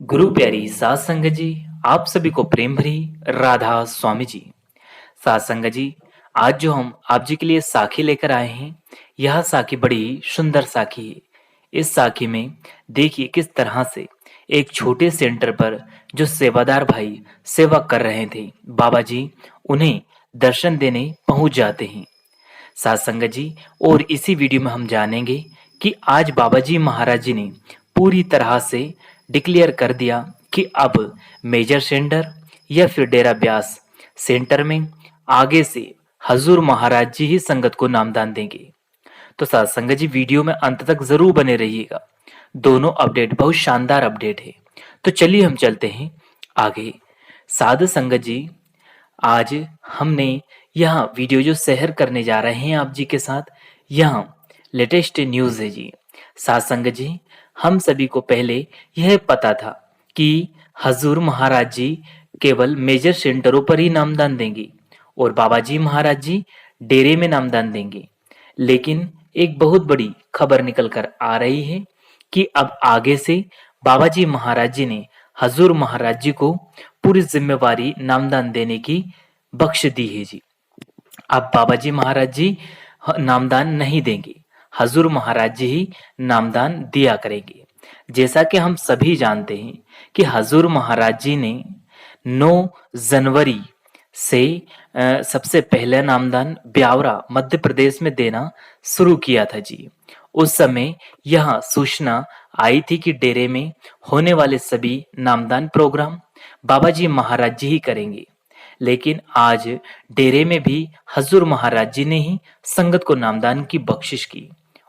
गुरु प्यारी सात संगत जी, आप सभी को प्रेम भरी राधा स्वामी जी। सात संगत जी, आज जो हम आप जी के लिए साखी लेकर आए हैं, यह साखी बड़ी सुंदर साखी है। इस साखी में देखिए किस तरह से एक छोटे सेंटर पर जो सेवादार भाई सेवा कर रहे थे, बाबा जी उन्हें दर्शन देने पहुंच जाते हैं। सात संगत जी, और इसी वीडियो में हम जानेंगे कि आज बाबा जी महाराज जी ने पूरी तरह से डिक्लेयर कर दिया कि अब मेजर सेंटर या फिर डेरा ब्यास सेंटर में आगे से हजूर महाराज जी ही संगत को नामदान देंगे। तो सात संगत जी, वीडियो में अंत तक जरूर बने रहिएगा। दोनों अपडेट बहुत शानदार अपडेट है। तो चलिए हम चलते हैं आगे। साध संगत जी, आज हमने यहाँ वीडियो जो शेयर करने जा रहे हैं आप जी के साथ, यहाँ लेटेस्ट न्यूज़ है जी। साथ संगत जी, हम सभी को पहले यह पता था कि हजूर महाराज जी केवल मेजर सेंटरों पर ही नामदान देंगे और बाबा जी महाराज जी डेरे में नामदान देंगे। लेकिन एक बहुत बड़ी खबर निकल कर आ रही है कि अब आगे से बाबा जी महाराज जी ने हजूर महाराज जी को पूरी जिम्मेवारी नामदान देने की बख्श दी है जी। अब बाबा जी महाराज जी नामदान नहीं देंगे, हजूर महाराज जी ही नामदान दिया करेंगे। जैसा कि हम सभी जानते हैं कि हजूर महाराज जी ने 9 जनवरी से सबसे पहला नामदान ब्यावरा मध्य प्रदेश में देना शुरू किया था जी। उस समय यह सूचना आई थी कि डेरे में होने वाले सभी नामदान प्रोग्राम बाबा जी महाराज जी ही करेंगे। लेकिन आज डेरे में भी हजूर महाराज जी ने ही संगत को नामदान की बख्शिश की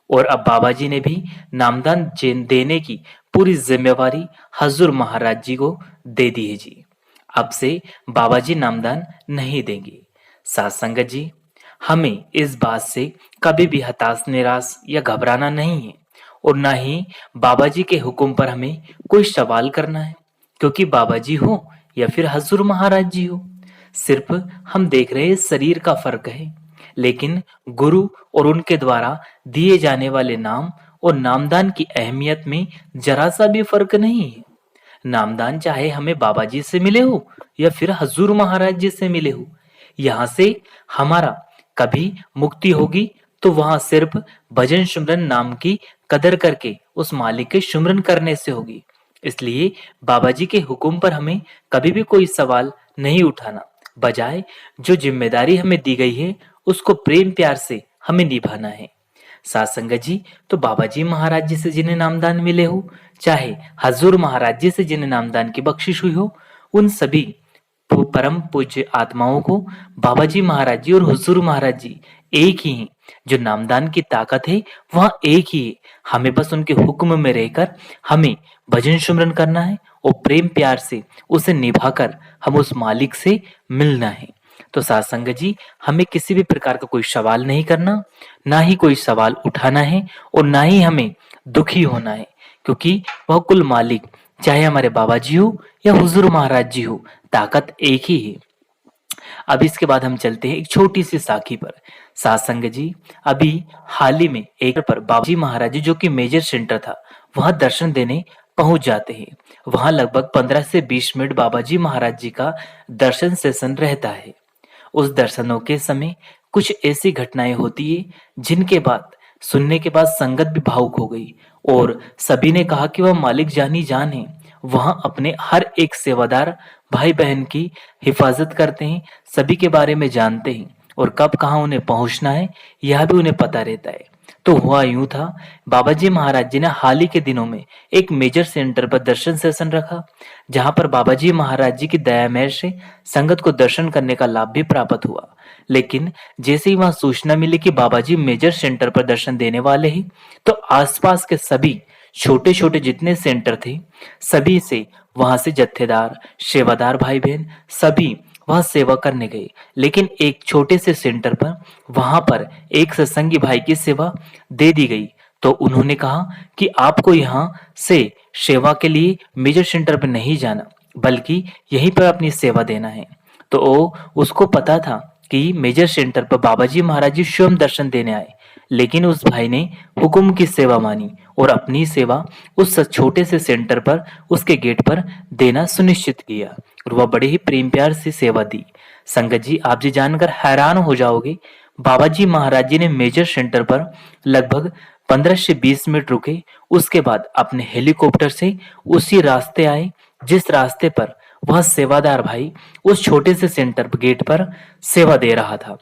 और अब बाबा जी ने भी नामदान देने की पूरी जिम्मेवारी हजूर महाराज जी को दे दी है जी। अब से बाबा जी नामदान नहीं देंगे। साथ संगत जी, हमें इस बात से कभी भी हताश, निराश या घबराना नहीं है और ना ही बाबा जी के हुक्म पर हमें कोई सवाल करना है, क्योंकि बाबा जी हो या फिर हजूर महाराज जी हो, सिर्फ हम देख रहे हैं शरीर का फर्क है। लेकिन गुरु और उनके द्वारा दिए जाने वाले नाम और नामदान की अहमियत में जरा सा भी फर्क नहीं है। नामदान चाहे हमें बाबा जी से मिले हो या फिर हजूर महाराज जी से मिले हो, यहाँ से हमारा कभी मुक्ति होगी तो वहां सिर्फ भजन सुमरन नाम की कदर करके उस मालिक के सुमरन करने से होगी। इसलिए बाबा जी के हुक्म पर हमें कभी भी कोई सवाल नहीं उठाना, बजाय जो जिम्मेदारी हमें दी गई है उसको प्रेम प्यार से हमें निभाना है। साथ संगत जी, तो बाबा जी महाराज जी से जिन्हें नामदान मिले हो, चाहे हजूर महाराज जी से जिन्हें नामदान की बख्शिश हुई हो, उन सभी परम पूज्य आत्माओं को बाबा जी महाराज जी और हुजूर महाराज जी एक ही हैं। जो नामदान की ताकत है वह एक ही है। हमें बस उनके हुक्म में रहकर हमें भजन सुमरन करना है और प्रेम प्यार से उसे निभाकर हम उस मालिक से मिलना है। तो साथ संगत जी, हमें किसी भी प्रकार का कोई सवाल नहीं करना, ना ही कोई सवाल उठाना है और ना ही हमें दुखी होना है, क्योंकि वह कुल मालिक चाहे हमारे बाबा जी हो या हुजूर महाराज जी हो, ताकत एक ही है। अब इसके बाद हम चलते हैं एक छोटी सी साखी पर। सात संगत जी, अभी हाल ही में एक पर बाबा जी महाराज जी, जो कि मेजर सेंटर था, वहां दर्शन देने पहुंच जाते हैं। वहां लगभग 15 से 20 मिनट बाबा जी महाराज जी का दर्शन सेशन रहता है। उस दर्शनों के समय कुछ ऐसी घटनाएं होती है जिनके बाद सुनने के बाद संगत भी भावुक हो गई और सभी ने कहा कि वह मालिक जानी जान है। वहां अपने हर एक सेवादार भाई बहन की हिफाजत करते हैं, सभी के बारे में जानते हैं और कब कहाँ उन्हें पहुंचना है यह भी उन्हें पता रहता है। तो हुआ यूं था, बाबा जी महाराज जी ने हाल ही के दिनों में एक मेजर सेंटर पर दर्शन सेशन रखा, जहां पर बाबा जी महाराज जी की दया मेहर से संगत को दर्शन करने का लाभ भी प्राप्त हुआ। लेकिन जैसे ही वहां सूचना मिली कि बाबा जी मेजर सेंटर पर दर्शन देने वाले हैं, तो आसपास के सभी छोटे छोटे जितने सेंटर थे, सभी से वहां से जत्थेदार, सेवादार भाई बहन सभी वहां सेवा करने गए। लेकिन एक छोटे से सेंटर पर वहां पर एक सत्संगी भाई की सेवा दे दी गई, तो उन्होंने कहा कि आपको यहाँ से सेवा के लिए मेजर सेंटर पर नहीं जाना, बल्कि यहीं पर अपनी सेवा देना है। तो उसको पता था कि मेजर सेंटर पर बाबा जी महाराज जी स्वयं दर्शन देने आए, लेकिन उस भाई ने हुक्म की सेवा मानी और अपनी सेवा उस छोटे से सेंटर पर उसके गेट पर देना सुनिश्चित किया और वह बड़े ही प्रेम प्यार से सेवा दी। संगत जी, आप जी जानकर हैरान हो जाओगे, बाबा जी महाराज जी ने मेजर सेंटर पर लगभग 15 से 20 मिनट रुके। उसके बाद अपने हेलीकॉप्टर से उसी रास्ते आए जिस रास्ते पर वह सेवादार भाई उस छोटे से सेंटर गेट पर सेवा दे रहा था।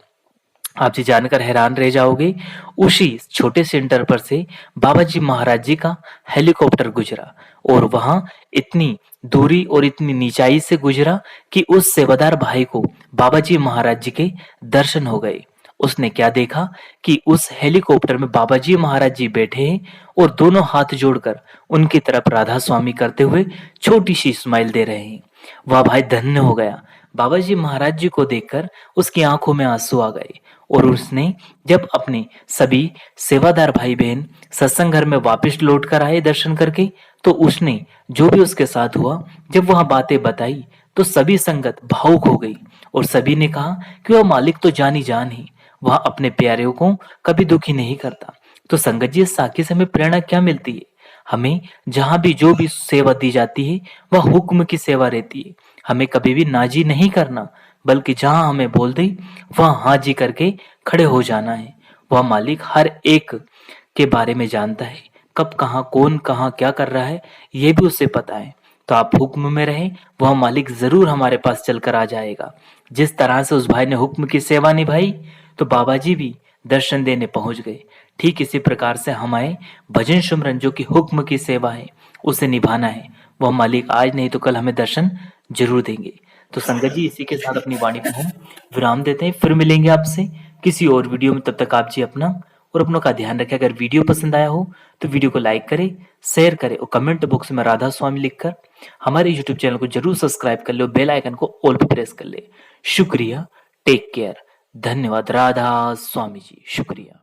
आप जी जानकर हैरान रह जाओगे, उसी छोटे सेंटर पर से बाबा जी महाराज जी का हेलीकॉप्टर गुजरा और वहां इतनी दूरी और इतनी नीचाई से गुजरा कि उस सेवादार भाई को बाबा जी महाराज जी के दर्शन हो गए। उसने क्या देखा कि उस हेलीकॉप्टर में बाबा जी महाराज जी बैठे हैं और दोनों हाथ जोड़कर उनकी तरफ राधा स्वामी करते हुए छोटी सी स्माइल दे रहे हैं। वह भाई धन्य हो गया। बाबा जी महाराज जी को देखकर उसकी आंखों में आंसू आ गए और उसने जब अपने सभी सेवादार भाई बहन सत्संग घर में वापस लौट कर आए दर्शन करके, तो उसने जो भी उसके साथ हुआ जब वह बातें बताई तो सभी संगत भावुक हो गई और सभी ने कहा कि वह मालिक तो जान ही जान ही, वह अपने प्यारों को कभी दुखी नहीं करता। तो संगत जी, इस साखी से हमें प्रेरणा क्या मिलती है? हमें जहां भी जो भी सेवा दी जाती है वह हुक्म की सेवा रहती है। हमें कभी भी नाजी नहीं करना, बल्कि जहां हमें बोल दे वहां हाँ जी करके खड़े हो जाना है। वह मालिक हर एक के बारे में जानता है, कब कहाँ कौन कहाँ क्या कर रहा है ये भी उसे पता है। तो आप हुक्म में रहें, वह मालिक जरूर हमारे पास चलकर आ जाएगा। जिस तरह से उस भाई ने हुक्म की सेवा निभाई तो बाबा जी भी दर्शन देने पहुंच गए। ठीक इसी प्रकार से हमारे भजन सुमरन जो कि हुक्म की सेवा है उसे निभाना है। वह मालिक आज नहीं तो कल हमें दर्शन जरूर देंगे। तो संगत जी, इसी के साथ अपनी वाणी को हम विराम देते हैं। फिर मिलेंगे आपसे किसी और वीडियो में। तब तक आप जी अपना और अपनों का ध्यान रखें। अगर वीडियो पसंद आया हो तो वीडियो को लाइक करें, शेयर करें और कमेंट बॉक्स में राधा स्वामी लिखकर हमारे यूट्यूब चैनल को जरूर सब्सक्राइब कर ले और बेल आइकन को ऑल पे प्रेस कर ले। शुक्रिया, टेक केयर, धन्यवाद। राधा स्वामी जी, शुक्रिया।